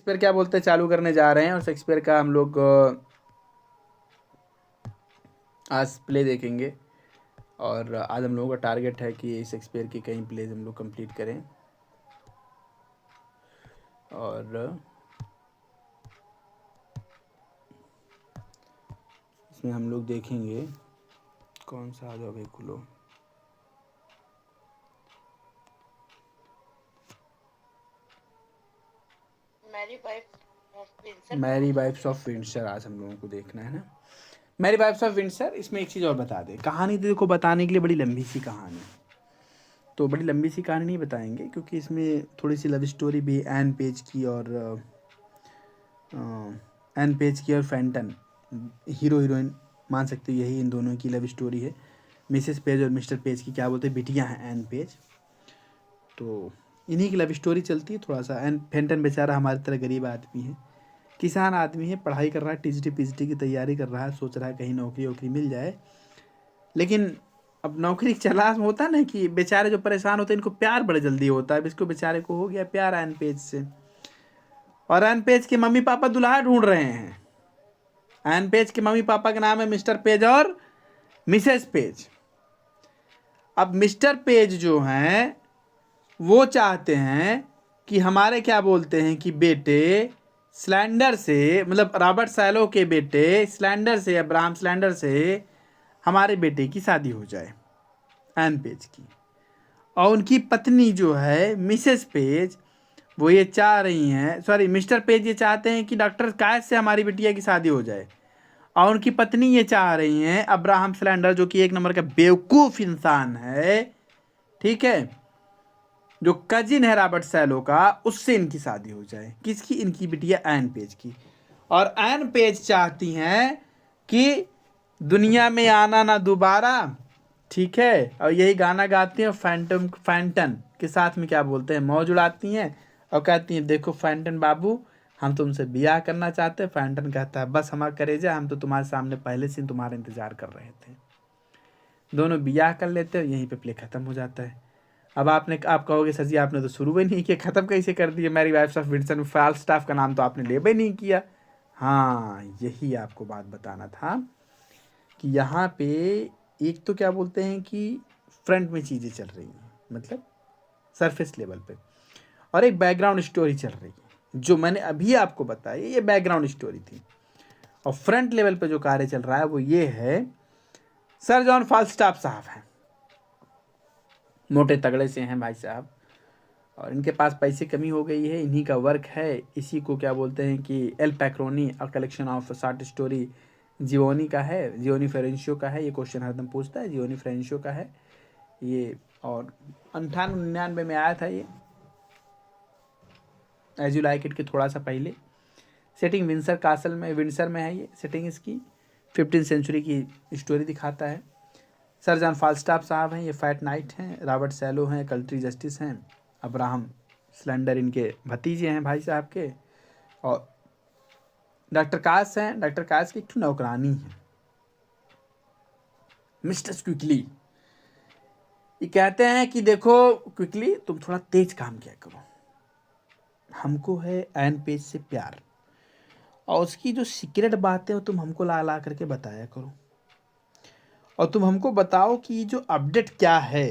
Shakespeare क्या बोलते हैं चालू करने जा रहे हैं, और शेक्सपियर का हम लोग आज प्ले देखेंगे। और आज हम लोगों का टारगेट है कि शेक्सपियर की कई प्लेज हम लोग कंप्लीट करें। और इसमें हम लोग देखेंगे कौन सा आ जाओ भाई खुलो। मैरी वाइफ्स ऑफ विंडसर आज हम लोगों को देखना है ना। मैरी वाइफ्स ऑफ विंडसर, इसमें एक चीज़ और बता दें, कहानी तो देखो बताने के लिए बड़ी लंबी सी कहानी, तो बड़ी लंबी सी कहानी नहीं बताएंगे क्योंकि इसमें थोड़ी सी लव स्टोरी भी एन पेज की और फैंटन हीरो हीरोइन मान सकते हो, यही इन दोनों की लव स्टोरी है। मिसेस पेज और मिस्टर पेज की क्या बोलते हैं बिटियाँ हैं एन पेज, तो इन्हीं की लव स्टोरी चलती है थोड़ा सा। एन फैंटन बेचारा हमारी तरह गरीब आदमी है, किसान आदमी है, पढ़ाई कर रहा है, टीजीटी पीजीटी की तैयारी कर रहा है, सोच रहा है कहीं नौकरी वोकरी मिल जाए। लेकिन अब नौकरी की तलाश में होता ना कि बेचारे जो परेशान होते हैं इनको प्यार बड़े जल्दी होता है। अब इसको बेचारे को हो गया प्यार एन पेज से, और एन पेज के मम्मी पापा दुल्हा ढूंढ रहे हैं। एन पेज के मम्मी पापा का नाम है मिस्टर पेज और मिसेस पेज। अब मिस्टर पेज जो हैं वो चाहते हैं कि हमारे क्या बोलते हैं कि बेटे स्लैंडर से, मतलब रॉबर्ट सैलो के बेटे स्लैंडर से, अब्राहम स्लैंडर से हमारे बेटे की शादी हो जाए एन पेज की। और उनकी पत्नी जो है मिसेस पेज, वो ये चाह रही हैं, सॉरी मिस्टर पेज ये चाहते हैं कि डॉक्टर कायस से हमारी बिटिया की शादी हो जाए। और उनकी पत्नी ये चाह रही हैं अब्राहम स्लैंडर, जो कि एक नंबर का बेवकूफ़ इंसान है, ठीक है, जो कजिन है रॉबर्ट सैलो का, उससे इनकी शादी हो जाए। किसकी? इनकी बिटिया एन पेज की। और एन पेज चाहती हैं कि दुनिया में आना ना दोबारा, ठीक है, और यही गाना गाती हैं फैंटन के साथ में क्या बोलते हैं मौज उड़ाती हैं और कहती हैं देखो फैंटन बाबू हम तुमसे ब्याह करना चाहते हैं। फैंटन कहता है बस हमारा करेजा, हम तो तुम्हारे सामने पहले से तुम्हारा इंतजार कर रहे थे। दोनों ब्याह कर लेते हैं, यहीं पे प्ले खत्म हो जाता है। अब आप कहोगे सर जी आपने तो शुरू ही नहीं किया, ख़त्म कैसे कर दिया? मैरी वाइफ्स ऑफ विंडसर में फाल्स्टाफ का नाम तो आपने ले भी नहीं किया। हाँ, यही आपको बात बताना था कि यहाँ पे एक तो क्या बोलते हैं कि फ्रंट में चीज़ें चल रही हैं, मतलब सरफेस लेवल पे, और एक बैकग्राउंड स्टोरी चल रही है जो मैंने अभी आपको बताई, ये बैकग्राउंड स्टोरी थी। और फ्रंट लेवल पे जो कार्य चल रहा है वो ये है, सर जॉन फाल्स्टाफ साहब हैं, मोटे तगड़े से हैं भाई साहब, और इनके पास पैसे कमी हो गई है, इन्हीं का वर्क है, इसी को क्या बोलते हैं कि Il Pecorone a collection of short story Giovanni का है, जियोनी फ्रेंशियो का है। ये क्वेश्चन हरदम पूछता है, जियोनी फ्रेंशियो का है ये, और 98-99 में आया था ये, एज यू लाइक इट के थोड़ा सा पहले। सेटिंग विंडसर में है ये सेटिंग इसकी, 15th सेंचुरी की स्टोरी दिखाता है। सर जॉन फाल्स्टाफ साहब हैं, ये फैट नाइट हैं, रॉबर्ट सैलो हैं, कल्ट्री जस्टिस हैं, अब्राहम स्लेंडर इनके भतीजे हैं भाई साहब के, और डॉक्टर कास हैं, डॉक्टर कास की एक नौकरानी है मिस्टर क्विकली। ये कहते हैं कि देखो क्विकली तुम थोड़ा तेज काम किया करो, हमको है एन पेज से प्यार, और उसकी जो सीक्रेट बातें वो तुम हमको ला ला करके बताया करो, और तुम हमको बताओ कि जो अपडेट क्या है।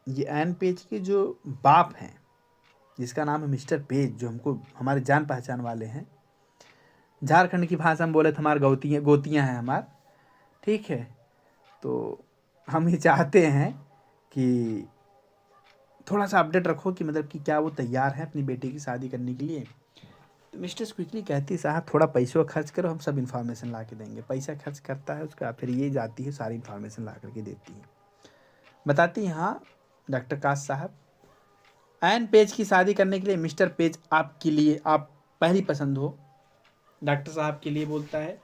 ये एन पेज के जो बाप हैं जिसका नाम है मिस्टर पेज, जो हमको हमारे जान पहचान वाले हैं, झारखंड की भाषा में बोले तो हमारे गोतियाँ हैं हमार, ठीक है। तो हम ये चाहते हैं कि थोड़ा सा अपडेट रखो कि मतलब कि क्या वो तैयार है अपनी बेटी की शादी करने के लिए। तो मिस्टर क्विकली कहती है साहब थोड़ा पैसों खर्च करो, हम सब इन्फॉर्मेशन ला के देंगे। पैसा खर्च करता है उसका, फिर ये जाती है सारी इन्फॉर्मेशन ला करके देती है, बताती है हाँ डॉक्टर काश साहब एन पेज की शादी करने के लिए मिस्टर पेज आपके लिए, आप पहली पसंद हो। डॉक्टर साहब के लिए बोलता है,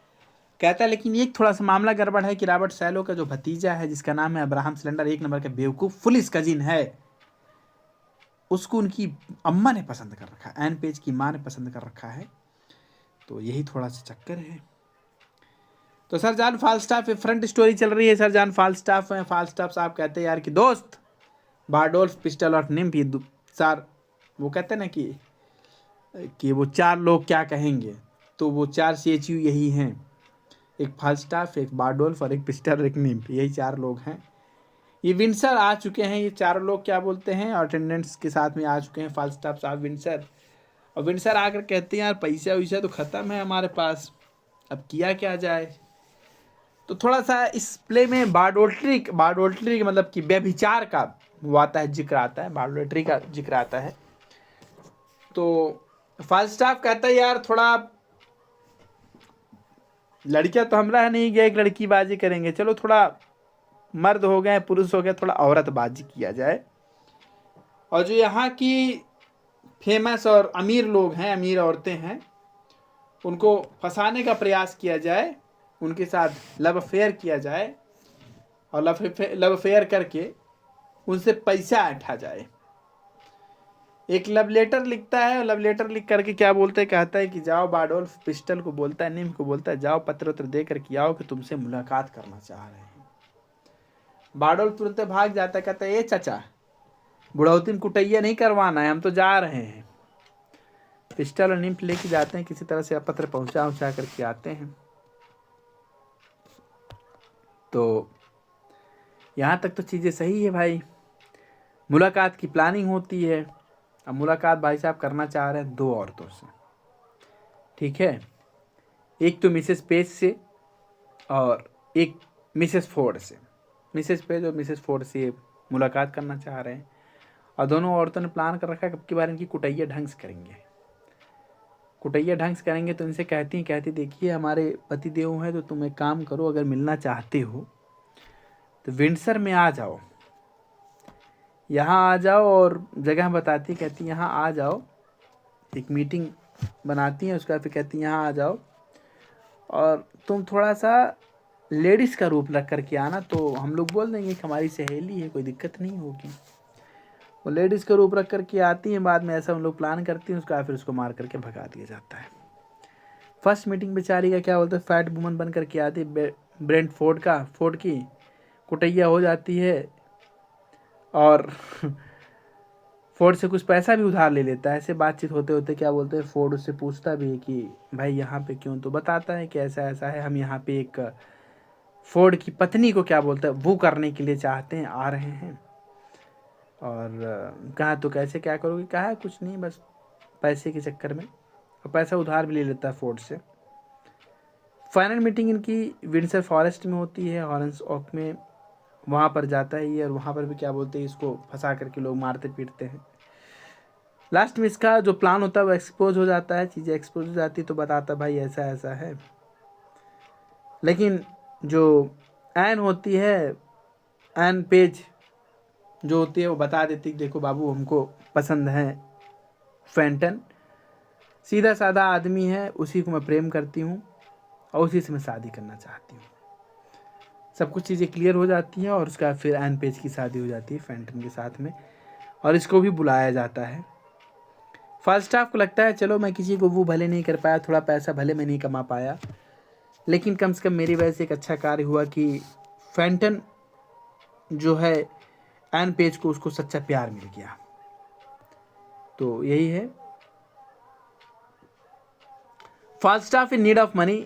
कहता है लेकिन एक थोड़ा सा मामला गड़बड़ है कि रॉबर्ट सैलो का जो भतीजा है जिसका नाम है अब्राहम स्लेंडर, एक नंबर का बेवकूफ़ पुलिस कजिन है, उसको उनकी अम्मा ने पसंद कर रखा है, एन पेज की माँ ने पसंद कर रखा है, तो यही थोड़ा सा चक्कर है। तो सर जॉन फाल्स्टाफ फ्रंट स्टोरी चल रही है, सर जॉन फाल्स्टाफ हैं, फाल्स्टाफ साहब कहते हैं यार कि दोस्त बारडोल्फ पिस्टल और निम्फ ये सर, वो कहते हैं ना कि कि वो 4 लोग क्या कहेंगे। तो वो 4 CHU यही हैं, एक फाल्स्टाफ, एक बारडोल्फ और एक पिस्टर और एक निम्फ, यही 4 लोग हैं। ये विंडसर आ चुके हैं, ये 4 लोग क्या बोलते हैं अटेंडेंट्स के साथ में आ चुके हैं फाल्स्टाफ साहब, विंडसर। और विंडसर आकर कहते हैं यार पैसा वैसा तो ख़त्म है हमारे पास, अब किया क्या जाए। तो थोड़ा सा इस प्ले में बारडोल्ट्री मतलब कि व्यभिचार का वो आता है, जिक्र आता है, बारडोल्ट्री का जिक्र आता है। तो फाल्स्टाफ कहता है यार थोड़ा लड़कियां तो हमला नहीं गए, एक लड़की बाजी करेंगे, चलो थोड़ा मर्द हो गए, पुरुष हो गए, थोड़ा औरत बाजी किया जाए। और जो यहाँ की फेमस और अमीर लोग हैं, अमीर औरतें हैं, उनको फंसाने का प्रयास किया जाए, उनके साथ लव अफेयर किया जाए और लव अफेयर करके उनसे पैसा ऐंठा जाए। एक लव लेटर लिखता है, लव लेटर लिख करके क्या बोलते हैं, कहता है कि जाओ, बारडोल्फ पिस्टल को बोलता है, निम्फ को बोलता है जाओ पत्र उत्र दे करके आओ कि तुमसे मुलाकात करना चाह रहे हैं। बारडोल्फ तुरंत भाग जाता है, कहता है ये चाचा बुढ़ौती कुटैया नहीं करवाना है, हम तो जा रहे हैं। पिस्टल और निम्फ लेके जाते हैं, किसी तरह से पत्र पहुंचा करके आते हैं। तो यहाँ तक तो चीज़ें सही है भाई, मुलाकात की प्लानिंग होती है। अब मुलाकात भाई साहब करना चाह रहे हैं 2 औरतों से, ठीक है, एक तो मिसेस पेज से और एक मिसेस फोर्ड से। मिसेस पेज और मिसेस फोर्ड से मुलाकात करना चाह रहे हैं और दोनों औरतों ने प्लान कर रखा है कि बार इनकी कुटैया ढंग से करेंगे। कुटैया ढंग से करेंगे तो इनसे कहती देखिए हमारे पति देव हैं, तो तुम एक काम करो, अगर मिलना चाहते हो तो विंडसर में आ जाओ, यहाँ आ जाओ, और जगह बताती, कहती यहाँ आ जाओ, एक मीटिंग बनाती हैं, उसका फिर कहती यहाँ आ जाओ और तुम थोड़ा सा लेडीज़ का रूप रख करके आना, तो हम लोग बोल देंगे कि हमारी सहेली है, कोई दिक्कत नहीं होगी। वो लेडीज़ का रूप रख करके आती हैं, बाद में ऐसा हम लोग प्लान करती हैं, उसका फिर उसको मार करके भगा दिया जाता है। फर्स्ट मीटिंग बेचारी का क्या बोलते हैं, फैट वुमन बन करके आती है, ब्रेंट फोर्ड की कुटैया हो जाती है और फोर्ड से कुछ पैसा भी उधार ले लेता है। ऐसे बातचीत होते होते क्या बोलते हैं, फोर्ड उससे पूछता भी है कि भाई यहाँ पे क्यों, तो बताता है कि ऐसा ऐसा है, हम यहाँ पे एक फोर्ड की पत्नी को क्या बोलते हैं वो करने के लिए चाहते हैं, आ रहे हैं। और कहा तो कैसे क्या करोगे, कहा कुछ नहीं, बस पैसे के चक्कर में, और पैसा उधार भी ले लेता है फोर्ड से। फाइनल मीटिंग इनकी विंडसर फॉरेस्ट में होती है, हॉरेंस ओक में, वहाँ पर जाता है ये, और वहाँ पर भी क्या बोलते हैं इसको फंसा करके लोग मारते पीटते हैं। लास्ट में इसका जो प्लान होता है वो एक्सपोज हो जाता है, चीज़ें एक्सपोज हो जाती, तो बताता भाई ऐसा ऐसा है। लेकिन जो एन होती है, एन पेज जो होती है, वो बता देती देखो बाबू हमको पसंद है फैंटन, सीधा साधा आदमी है, उसी को मैं प्रेम करती हूँ और उसी से मैं शादी करना चाहती हूँ। सब कुछ चीज़ें क्लियर हो जाती हैं और उसका फिर एन पेज की शादी हो जाती है फैंटन के साथ में, और इसको भी बुलाया जाता है। फाल्स्टाफ को लगता है चलो मैं किसी को वो भले नहीं कर पाया, थोड़ा पैसा भले मैं नहीं कमा पाया, लेकिन कम से कम मेरी वजह से एक अच्छा कार्य हुआ कि फैंटन जो है एन पेज को उसको सच्चा प्यार मिल गया। तो यही है। Falstaff in need of money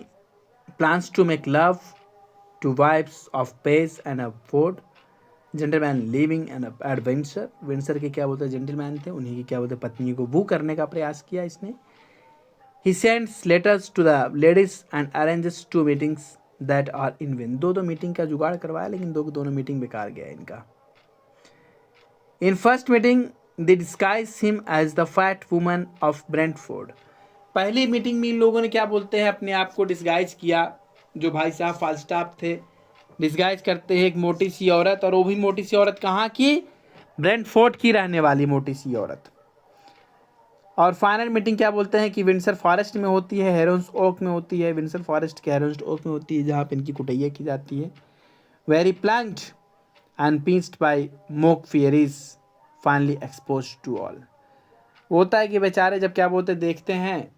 plans to make love to wives of Page and a Ford, gentleman living and adventure. Windsor के क्या बोलते हैं जेंटलमैन थे, उन्हीं की क्या बोलते हैं पत्नी को वो करने का प्रयास किया इसने। He sends letters to the ladies and arranges 2 meetings that are in vain. दो मीटिंग का जुगाड़ करवाया, लेकिन दोनों मीटिंग बेकार गया इनका। In first meeting they disguise him as the fat woman of Brentford. पहली मीटिंग में इन लोगों ने क्या बोलते हैं अपने आप को डिस्गाइज किया, जो भाई साहब फाल्स्टाफ थे डिस्गाइज करते हैं एक मोटी सी औरत, और वो भी मोटी सी औरत कहाँ की, ब्रेंटफोर्ड की रहने वाली मोटी सी औरत। और फाइनल मीटिंग क्या बोलते हैं कि विंडसर फॉरेस्ट में होती है, हेरोन्स ओक में होती है, विंडसर फॉरेस्ट के हेरोन्स ओक में होती है, जहाँ पे इनकी कुटैया की जाती है। Very pranked and pinched by mock fairies finally expose to all. होता है कि बेचारे जब क्या बोलते देखते हैं,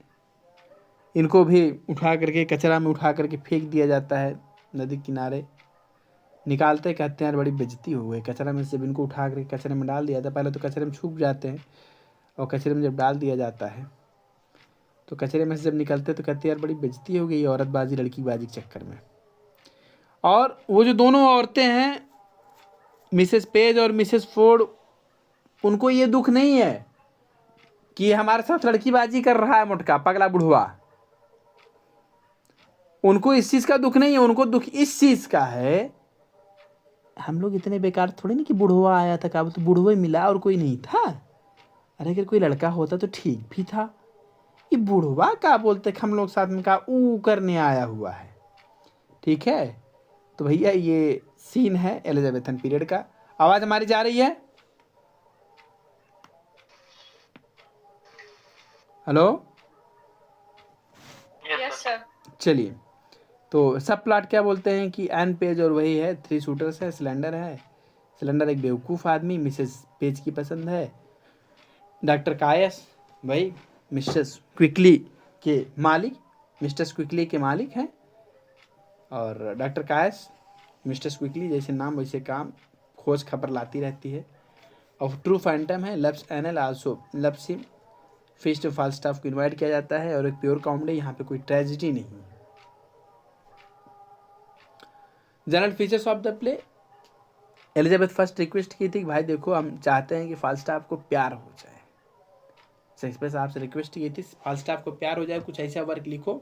इनको भी उठा करके कचरा में उठा करके फेंक दिया जाता है नदी किनारे, निकालते कहते हैं बड़ी बेइज्जती हो गई कचरा में, जब इनको उठा करके कचरे में डाल दिया था, पहले तो कचरे में छुप जाते हैं और कचरे में जब डाल दिया जाता है तो कचरे में से जब निकलते तो कहते यार बड़ी बेइज्जती हो गई औरतबाजी लड़कीबाजी के चक्कर में। और वो जो दोनों औरतें हैं मिसेस पेज और मिसेस फोर्ड, उनको ये दुख नहीं है कि हमारे साथ लड़कीबाजी कर रहा है मोटका पगला बुढ़वा, उनको इस चीज का दुख नहीं है। उनको दुख इस चीज का है, हम लोग इतने बेकार थोड़ी नहीं कि बुढ़वा आया था, क्या तो बुढ़वा ही मिला और कोई नहीं था। अरे अगर कोई लड़का होता तो ठीक भी था, ये बुढ़वा क्या बोलते हम लोग साथ में कहा ऊ करने आया हुआ है। ठीक है, तो भैया ये सीन है एलिजाबेथन पीरियड का। आवाज हमारी जा रही है? Hello, yes sir. चलिए, तो सब प्लॉट क्या बोलते हैं कि एन पेज और वही है, 3 शूटर्स है, सिलेंडर है। सिलेंडर एक बेवकूफ़ आदमी मिसेस पेज की पसंद है। डॉक्टर कायस भाई मिस्टर्स क्विकली के मालिक, मिस्टर्स क्विकली के मालिक हैं। और डॉक्टर कायस मिस्टर्स क्विकली, जैसे नाम वैसे काम, खोज खबर लाती रहती है। और ट्रू फैंटम है, loves Anne also loves him. Feast Falstaff को इन्वाइट किया जाता है और एक प्योर कॉमेडी, यहाँ पे कोई ट्रेजिडी नहीं है। General features of the play, Elizabeth first request की थी कि भाई देखो हम चाहते हैं कि फाल्स्टाफ को प्यार हो जाए। शेक्सपियर साहब से रिक्वेस्ट की थी फाल्स्टाफ को प्यार हो जाए, कुछ ऐसा वर्क लिखो।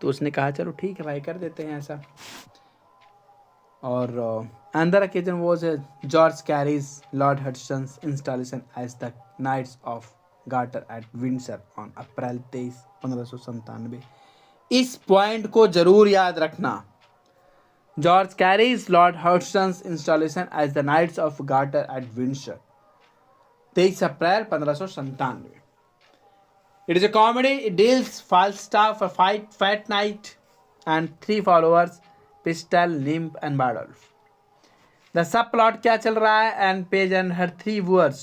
तो उसने कहा चलो ठीक है भाई कर देते हैं ऐसा। और अंदर occasion was George Carey's Lord Hudson's installation as the knights of Garter at Windsor on April 23, 1597। इस पॉइंट को जरूर याद रखना। George Carey's Lord Hudson's installation as the knights of Garter at Windsor, 23 April 1597। It is a comedy. It deals Falstaff, a fat knight, and 3 followers, Pistol, Nymph, and Bardolph. The subplot क्या चल रहा है? Anne Page and her 3 wooers,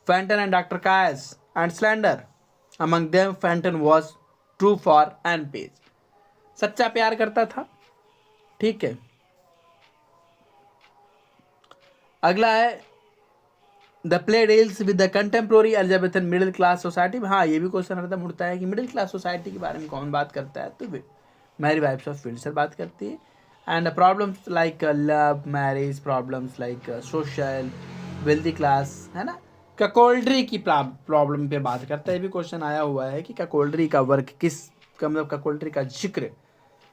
Fenton and Dr. Caius and Slender. Among them, Fenton was true for Anne Page. सच्चा प्यार करता था। ठीक है, अगला है the play deals with the contemporary Elizabethan middle class society. हाँ, ये भी क्वेश्चन हरदम उठता है कि मिडिल क्लास सोसाइटी के बारे में कौन बात करता है, तो मैरी वाइफ्स ऑफ विंडसर बात करती है। And problems like love marriage, problems like social wealthy class, है ना, ककोल्ड्री की प्रॉब्लम पे बात करता है। ये भी क्वेश्चन आया हुआ है कि ककोल्ड्री का वर्क किस, मतलब ककोल्ड्री का जिक्र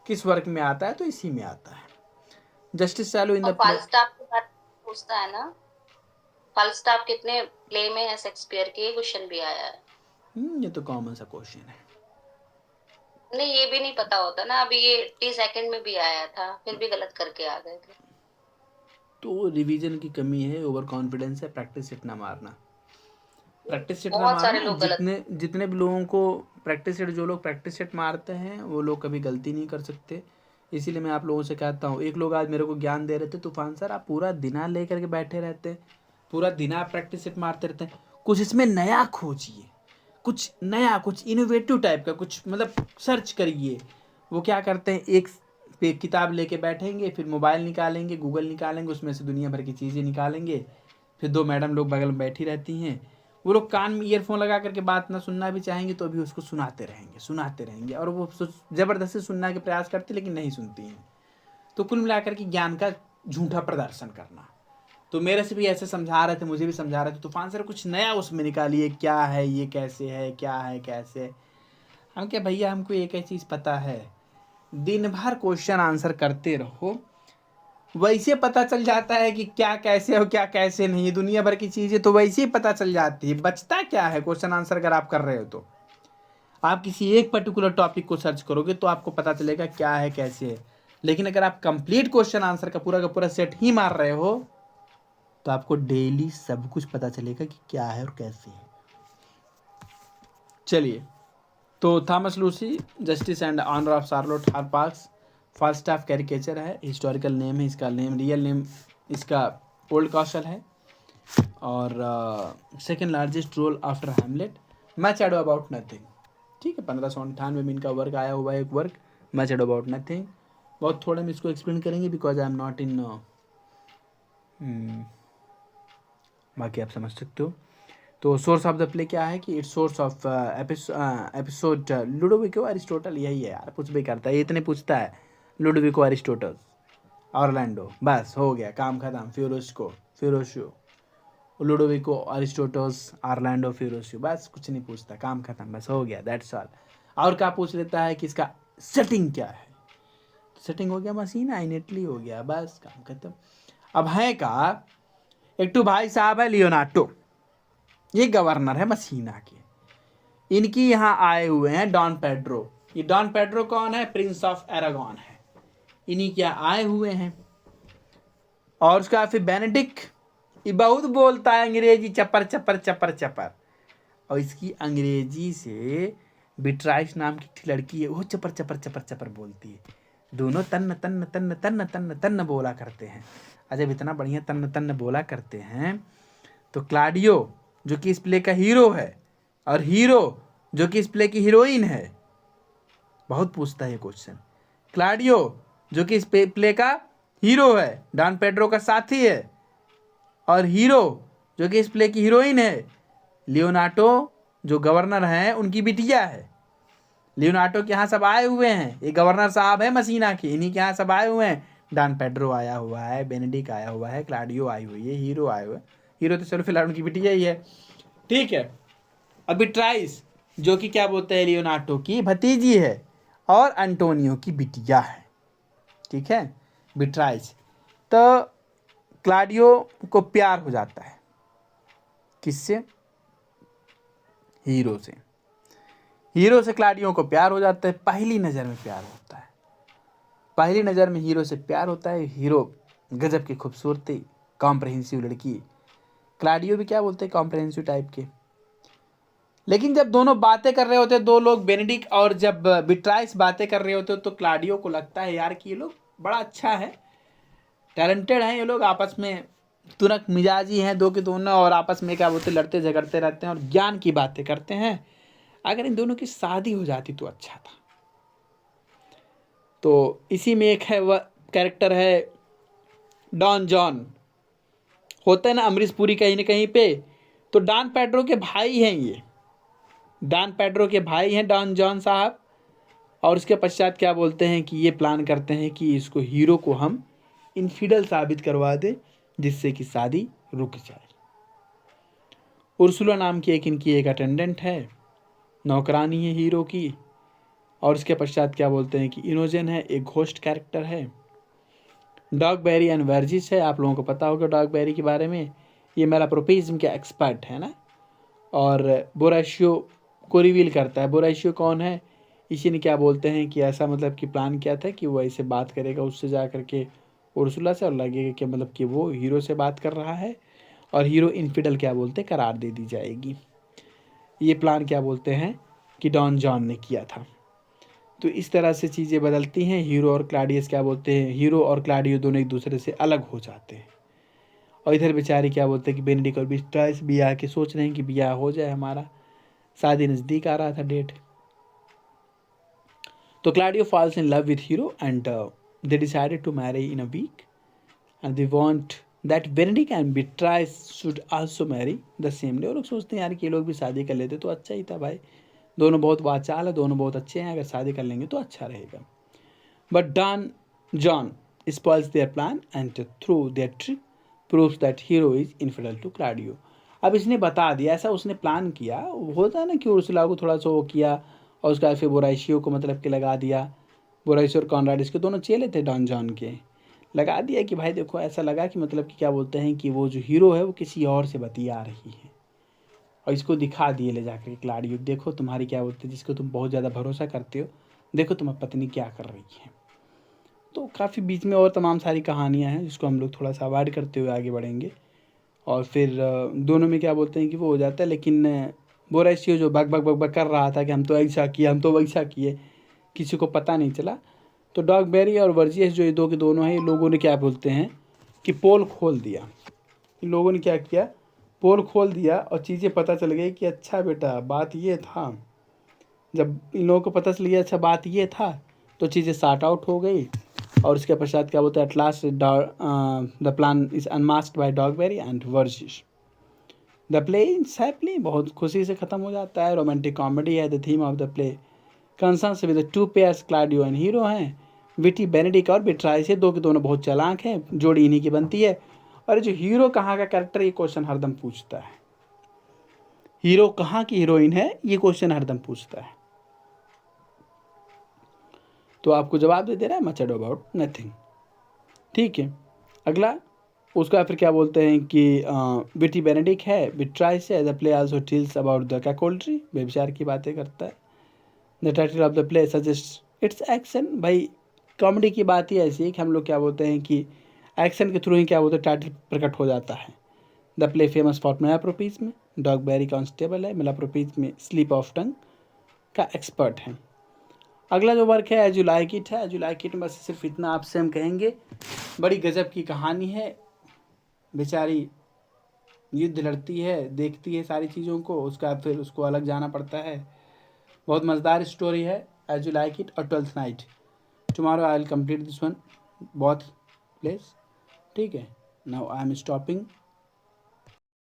किस वर्क में आता है, तो इसी में आता है। जस्टिस सैलो इन द फाल्स्टाफ की बात पूछता है ना, फाल्स्टाफ कितने प्ले में है शेक्सपियर के, क्वेश्चन भी आया है। ये तो कॉमन सा क्वेश्चन है। नहीं, ये भी नहीं पता होता ना। अभी ये 30 सेकंड में भी आया था, फिर भी गलत करके आ गए थे। तो रिवीजन की कमी है, ओवर कॉन्फिडेंस है, प्रैक्टिस सेट ना मारना। प्रैक्टिस सेट ना बहुत सारे मारना। लोग गलत। जितने भी लोगों को प्रैक्टिस सेट, जो लोग प्रैक्टिस सेट मारते हैं वो लोग कभी गलती नहीं कर सकते। इसीलिए मैं आप लोगों से कहता हूँ, एक लोग आज मेरे को ज्ञान दे रहे थे, तूफान सर आप पूरा दिना लेकर के बैठे रहते हैं, पूरा दिन आप प्रैक्टिस सेट मारते रहते हैं, कुछ इसमें नया खोजिए, कुछ नया, कुछ इनोवेटिव टाइप का, कुछ मतलब सर्च करिए। वो क्या करते हैं, एक पे किताब लेके बैठेंगे, फिर मोबाइल निकालेंगे, गूगल निकालेंगे, उसमें से दुनिया भर की चीज़ें निकालेंगे, फिर 2 मैडम लोग बगल में बैठी रहती हैं, वो लोग कान में ईयरफोन लगा करके बात ना सुनना भी चाहेंगे तो भी उसको सुनाते रहेंगे और वो ज़बरदस्ती सुनने के प्रयास करती लेकिन नहीं सुनती हैं। तो कुल मिलाकर के ज्ञान का झूठा प्रदर्शन करना। तो मेरे से भी ऐसे समझा रहे थे, मुझे भी समझा रहे थे, तूफान सर कुछ नया उसमें निकालिए, क्या है ये, कैसे है, क्या है कैसे। हम क्या भैया, हमको एक ही चीज़ पता है, दिन भर क्वेश्चन आंसर करते रहो, वैसे पता चल जाता है कि क्या कैसे हो क्या कैसे नहीं। दुनिया भर की चीज़ें तो वैसे ही पता चल जाती है। बचता क्या है क्वेश्चन आंसर अगर आप कर रहे हो तो आप किसी एक पर्टिकुलर टॉपिक को सर्च करोगे तो आपको पता चलेगा क्या है कैसे है। लेकिन अगर आप कंप्लीट क्वेश्चन आंसर का पूरा सेट ही मार रहे हो तो आपको डेली सब कुछ पता चलेगा कि क्या है और कैसे है। चलिए, तो Thomas Lucy, justice and owner of Charlecote हारपाक्स, फाल्स्टाफ कैरिकेचर है, हिस्टोरिकल नेम है इसका, नेम रियल नेम इसका ओल्ड कासल है, और second largest role after Hamlet, Much Ado About Nothing. ठीक है, 1598 में इनका वर्क आया हुआ है, एक work match Ado About nothing. बहुत थोड़ा हम इसको एक्सप्लेन करेंगे because I am not in, बाकी आप समझ सकते हो। तो सोर्स ऑफ द प्ले क्या है कि it's source of episode Ludovico Aristotle, यही है यार, पूछ भी करता है, ये इतने पूछता है, लुडोविको एरिस्टोटल ऑरलैंडो, बस हो गया काम खत्म। फ्यूरोशो लुडोविको एरिस्टोटल्स ऑरलैंडो फ्यूरोशो, बस कुछ नहीं पूछता, काम खत्म, बस हो गया, दैट्स ऑल। और क्या पूछ लेता है कि इसका सेटिंग क्या है, सेटिंग हो गया, मशीन इनेटली हो गया, बस काम खत्म। अब है का एक तो भाई साहब है लियोनार्डो, ये गवर्नर है मसीना के, इनकी यहाँ आए हुए हैं डॉन पेड्रो। ये डॉन पेड्रो कौन है? प्रिंस ऑफ एरागॉन है, इन्हीं के यहाँ आए हुए हैं। और उसका फिर बेनेडिक्ट, ये बहुत बोलता है अंग्रेजी, चपर चपर चपर चपर, और इसकी अंग्रेजी से बिट्राइस नाम की लड़की है, वो चपर चपर चपर चपर बोलती है। दोनों तन्न तन्न तन्न तन्न तन्न तन्न बोला करते हैं। जब इतना बढ़िया तन्न तन्न बोला करते हैं तो क्लाडियो जो कि इस प्ले का हीरो है, और हीरो जो कि इस प्ले की हीरोइन है, बहुत पूछता है ये क्वेश्चन। क्लाडियो जो कि इस प्ले का हीरो है, डॉन पेड्रो का साथी है, और हीरो जो कि इस प्ले की हीरोइन है, लियोनार्डो जो गवर्नर हैं उनकी बिटिया है। लियोनार्डो के यहाँ सब आए हुए हैं, ये गवर्नर साहब है मसीना के, इन्हीं के यहाँ सब आए हुए हैं। डॉन पेड्रो आया हुआ है, बेनेडिक्ट आया हुआ है, क्लाडियो आई हुई है, हीरो आए हुए हैं। हीरो तो चलो फिलहाल उनकी बिटिया ही है, ठीक है। अभी ट्राइस जो कि क्या बोलते हैं लियोनार्डो की भतीजी है और एंटोनियो की बिटिया है, ठीक है, बिट्राइस। तो क्लाडियो को प्यार हो जाता है, किससे? हीरो से। हीरो से क्लाडियो को प्यार हो जाता है, पहली नज़र में प्यार होता है, पहली नज़र में हीरो से प्यार होता है। हीरो गजब की खूबसूरती, कॉम्प्रहेंसिव लड़की, क्लाडियो भी क्या बोलते हैं कॉम्प्रहेंसिव टाइप के। लेकिन जब दोनों बातें कर रहे होते हैं, दो लोग बेनेडिक्ट और जब बिट्राइस बातें कर रहे होते हैं, तो क्लाडियो को लगता है यार कि ये लोग बड़ा अच्छा है, टैलेंटेड हैं ये लोग, आपस में तुरंत मिजाजी हैं दो के दोनों, और आपस में क्या बोलते लड़ते झगड़ते रहते हैं और ज्ञान की बातें करते हैं। अगर इन दोनों की शादी हो जाती तो अच्छा था। तो इसी में एक है वह कैरेक्टर है डॉन जॉन, होता है ना अमरीश पुरी कहीं ना कहीं पे, तो डॉन पेड्रो के भाई हैं ये, डॉन पेड्रो के भाई हैं डॉन जॉन साहब। और उसके पश्चात क्या बोलते हैं कि ये प्लान करते हैं कि इसको हीरो को हम इनफिडल साबित करवा दें, जिससे कि शादी रुक जाए। उर्सुला नाम की इनकी एक अटेंडेंट है, नौकरानी है हीरो की। और उसके पश्चात क्या बोलते हैं कि इनोजेन है, एक घोस्ट कैरेक्टर है। डॉगबेरी एंड वर्जिस है, आप लोगों को पता होगा डॉगबेरी के बारे में, ये मेरा प्रोपेज्म के एक्सपर्ट है ना। और बोराशियो को रिवील करता है। बोराशियो कौन है? इसी ने क्या बोलते हैं कि ऐसा मतलब कि प्लान किया था कि वो ऐसे बात करेगा उससे जा करके उर्सुला से, और लगेगा कि मतलब कि वो हीरो से बात कर रहा है, और हीरो इनफिडल क्या बोलते करार दे दी जाएगी। ये प्लान क्या बोलते हैं कि डॉन जॉन ने किया था। तो इस तरह से चीज़ें बदलती हैं। हीरो और क्लाडियस क्या बोलते हैं, हीरो और क्लाडियो दोनों एक दूसरे से अलग हो जाते हैं। और इधर बेचारे क्या बोलते हैं कि बेनेडिक्ट और बिट्राइस भी आके सोच रहे हैं कि ब्याह हो जाए, हमारा शादी नज़दीक आ रहा था डेट। तो Claudio falls in love with Hero and they decided to marry in a week, and they want that Benedick and Beatrice should also marry the same day. और लोग सोचते हैं यार कि ये लोग भी शादी कर लेते तो अच्छा ही था भाई, दोनों बहुत वाचाल है, दोनों बहुत अच्छे हैं, अगर शादी कर लेंगे तो अच्छा रहेगा। But Don John spoils their plan and through their trick proves that hero is infidel to Claudio। अब इसने बता दिया, ऐसा उसने प्लान किया, होता है ना कि उर्सुला को थोड़ा सा वो किया, और उसके बाद फिर बोराइशियो को मतलब कि लगा दिया। बोराइशियो और कॉनराड इसके दोनों चेले थे डॉन जॉन के, लगा दिया कि भाई देखो ऐसा लगा कि मतलब कि क्या बोलते हैं कि वो जो हीरो है वो किसी और से बतिया रही है, और इसको दिखा दिए ले जाकर क्लाडियो, देखो तुम्हारी क्या बोलते हैं जिसको तुम बहुत ज़्यादा भरोसा करते हो, देखो तुम्हारी पत्नी क्या कर रही है। तो काफ़ी बीच में और तमाम सारी कहानियाँ हैं जिसको हम लोग थोड़ा सा अवॉइड करते हुए आगे बढ़ेंगे। और फिर दोनों में क्या बोलते हैं कि वो हो जाता है, लेकिन बोराइशियो जो बक बक बक बक कर रहा था कि हम तो ऐसा किए, हम तो वैसा किए, किसी को पता नहीं चला। तो डॉगबेरी और वर्जियस जो ये दो के दोनों हैं, ये लोगों ने क्या बोलते हैं कि पोल खोल दिया। इन लोगों ने क्या किया, पोल खोल दिया, और चीज़ें पता चल गई कि अच्छा बेटा बात ये था। जब इन लोगों को पता चल गया अच्छा बात ये था, तो चीज़ें सॉर्ट आउट हो गई। और उसके पश्चात क्या बोलते हैं, at last the plan is unmasked by Dogberry and Verges. The play is happy, बहुत खुशी से ख़त्म हो जाता है। रोमांटिक कॉमेडी है the theme of the play. Concerns with two pairs, Claudio and Hero हैं। विटी बेनेडिक्ट और बिट्राइस है, दो के दोनों बहुत चालाक हैं, जोड़ी इन्हीं की बनती है। और जो हीरो कहाँ का कैरेक्टर, ये क्वेश्चन हरदम पूछता है। हीरो कहाँ की हीरोइन है, ये क्वेश्चन हरदम पूछता है। तो आपको जवाब दे रहा है मच अडो अबाउट नथिंग। ठीक है, अगला उसका फिर क्या बोलते हैं कि विटी बेनेडिक्ट है, बिट्राइस है, the play also tells about the cuckoldry, व्यभिचार की बातें करता है। The title of the play suggest its action. भाई कॉमेडी की बात ही ऐसी है कि हम लोग क्या बोलते हैं कि एक्शन के थ्रू ही क्या बोलते हैं टाइटल प्रकट हो जाता है। द प्ले फेमस फॉर मिलाप्रोपीज में डॉग बैरी कांस्टेबल है, मिलाप्रोपीज में स्लिप ऑफ टंग का एक्सपर्ट है। अगला जो वर्क है एज यू लाइक इट है। एज यू लाइक इट में बस सिर्फ इतना आपसे हम कहेंगे, बड़ी गजब की कहानी है। बेचारी युद्ध लड़ती है, देखती है सारी चीज़ों को, उसका फिर उसको अलग जाना पड़ता है। बहुत मज़ेदार स्टोरी है एज यू लाइक इट और 12th night. Tomorrow I will complete this one, बहुत प्लेस। ठीक है, नाउ आई एम स्टॉपिंग।